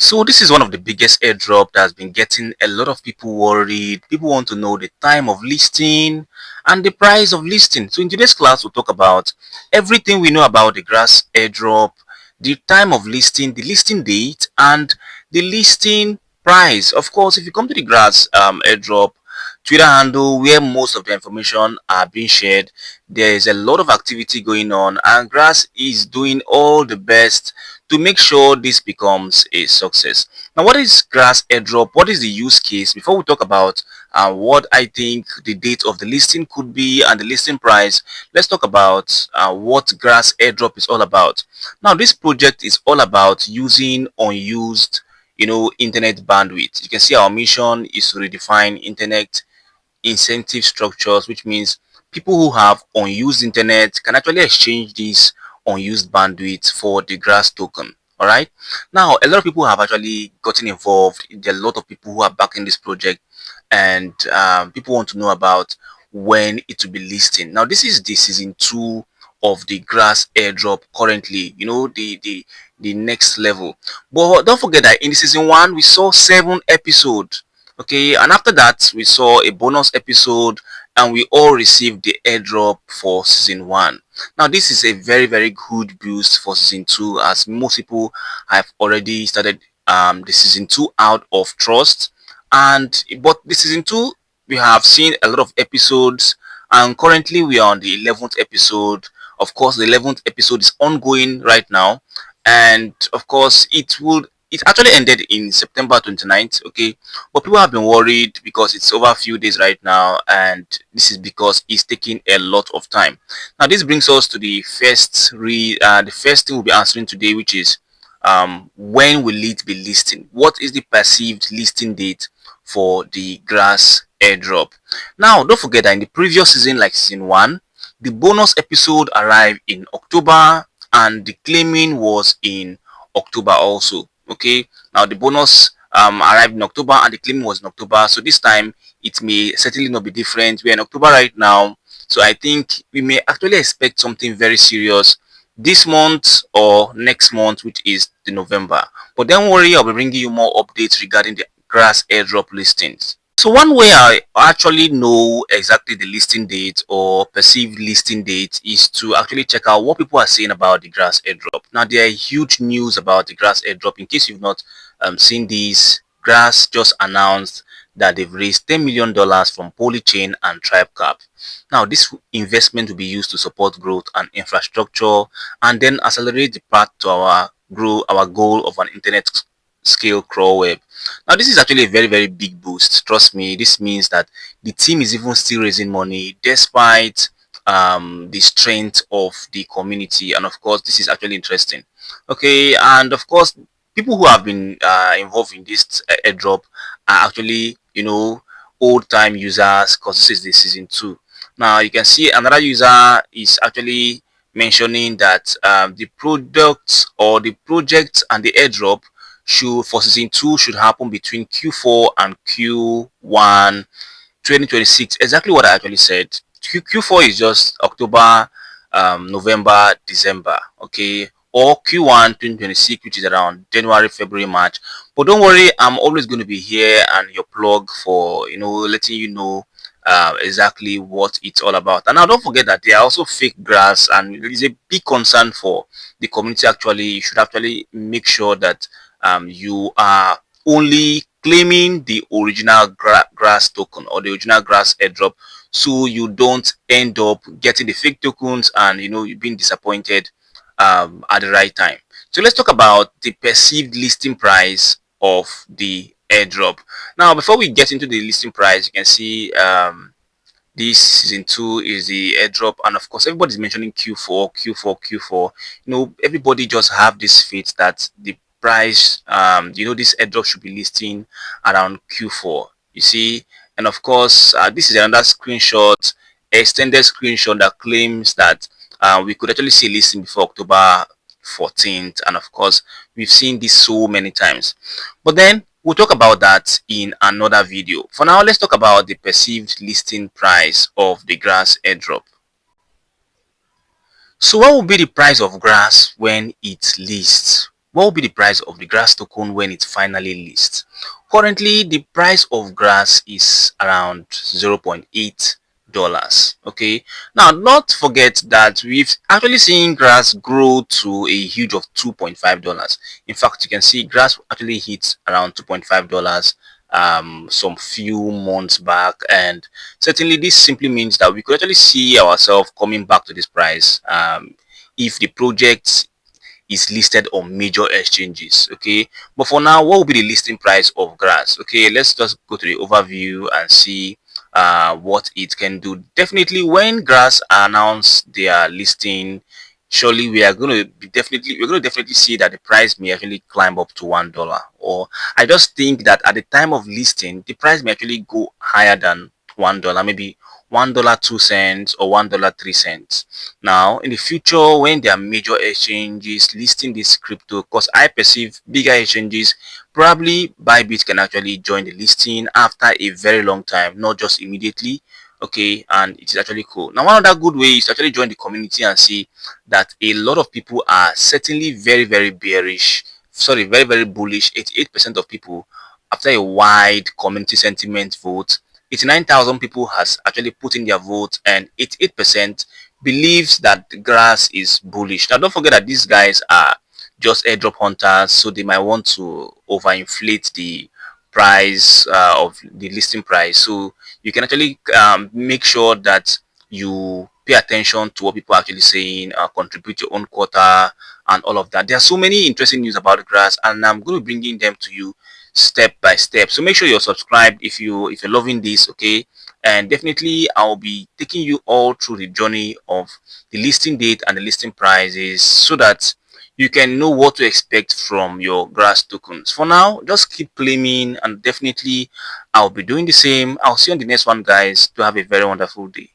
So this is one of the biggest airdrop that has been getting a lot of people worried. People want to know the time of listing and the price of listing. So in today's class, we'll talk about everything we know about the grass airdrop, the time of listing, the listing date, and the listing price. Of course, if you come to the grass airdrop Twitter handle where most of the information are being shared, there is a lot of activity going on, and grass is doing all the best to make sure this becomes a success. Now, what is grass airdrop? What is the use case? Before we talk about what I think the date of the listing could be and the listing price, let's talk about what grass airdrop is all about. Now, this project is all about using unused internet bandwidth. You can see our mission is to redefine internet incentive structures, which means people who have unused internet can actually exchange this unused bandwidth for the grass token. All right. Now, a lot of people have actually gotten involved. There are a lot of people who are backing this project, and people want to know about when it will be listing. Now, this is the season 2 of the grass airdrop currently. The next level. But don't forget that in the season 1 we saw 7 episodes. Okay, and after that we saw a bonus episode, and we all received the airdrop for season 1. Now this is a very good boost for season 2, as most people have already started the season 2 out of trust. And but the season 2, we have seen a lot of episodes, and currently we are on the 11th episode. Of course, the 11th episode is ongoing right now, and of course it actually ended in September 29th. Okay, but people have been worried because it's over a few days right now, and this is because it's taking a lot of time. Now this brings us to the first thing we'll be answering today, which is when will it be listing? What is the perceived listing date for the grass airdrop? Now don't forget that in the previous season, like season 1, the bonus episode arrived in October, and the claiming was in October also. Okay, now the bonus arrived in October and the claiming was in October. So this time it may certainly not be different. We're in October right now, so I think we may actually expect something very serious this month or next month, which is the November. But don't worry, I'll be bringing you more updates regarding the grass airdrop listings. So one way I actually know exactly the listing date or perceived listing date is to actually check out what people are saying about the grass airdrop. Now there are huge news about the grass airdrop. In case you've not seen these, Grass just announced that they've raised $10 million from Polychain and TribeCap. Now this investment will be used to support growth and infrastructure, and then accelerate the path to our goal of an internet scale crawl web. Now this is actually a very big boost. Trust me, this means that the team is even still raising money despite the strength of the community. And of course this is actually interesting. Okay, and of course people who have been involved in this airdrop are actually old time users, because this is the season 2. Now you can see another user is actually mentioning that the products or the project and the airdrop should for season 2 should happen between Q4 and Q1 2026. Exactly what I actually said. Q4 is just October, November, December. Okay, or Q1 2026, which is around January, February, March. But don't worry, I'm always going to be here and your plug for letting you know exactly what it's all about. And now don't forget that there are also fake grass, and it is a big concern for the community. Actually, you should actually make sure that you are only claiming the original grass token or the original grass airdrop, so you don't end up getting the fake tokens and you've been disappointed at the right time. So let's talk about the perceived listing price of the airdrop. Now before we get into the listing price, you can see this season 2 is the airdrop, and of course everybody's mentioning Q4. Everybody just have this faith that the price this airdrop should be listing around Q4, you see. And of course this is another screenshot, extended screenshot, that claims that we could actually see listing before October 14th. And of course we've seen this so many times, but then we'll talk about that in another video. For now, let's talk about the perceived listing price of the grass airdrop. So what will be the price of grass when it lists? what will be the price of the grass token when it finally lists? Currently, the price of grass is around $0.8. Okay, now not forget that we've actually seen grass grow to a huge of $2.5. In fact, you can see grass actually hits around $2.5 some few months back, and certainly this simply means that we could actually see ourselves coming back to this price if the project is listed on major exchanges. Okay, but for now, what will be the listing price of grass? Okay, let's just go to the overview and see what it can do. Definitely, when grass announce their listing, surely we are going to be definitely we're going to definitely see that the price may actually climb up to $1. Or I just think that at the time of listing, the price may actually go higher than $1, maybe $1.02 or $1.03. Now, in the future, when there are major exchanges listing this crypto, because I perceive bigger exchanges, probably Bybit can actually join the listing after a very long time, not just immediately. Okay, and it is actually cool. Now, one other good way is to actually join the community and see that a lot of people are certainly very, very bearish. Sorry, very, very bullish. 88% of people, after a wide community sentiment vote, 89,000 people has actually put in their vote, and 88% believes that the grass is bullish. Now, don't forget that these guys are just airdrop hunters, so they might want to overinflate the price of the listing price. So you can actually make sure that you pay attention to what people are actually saying, contribute your own quota, and all of that. There are so many interesting news about the grass, and I'm going to be bringing them to you step by step. So make sure you're subscribed if you're loving this, okay? And definitely I'll be taking you all through the journey of the listing date and the listing prices so that you can know what to expect from your grass tokens. For now, just keep claiming, and definitely I'll be doing the same. I'll see you on the next one, guys. To have a very wonderful day.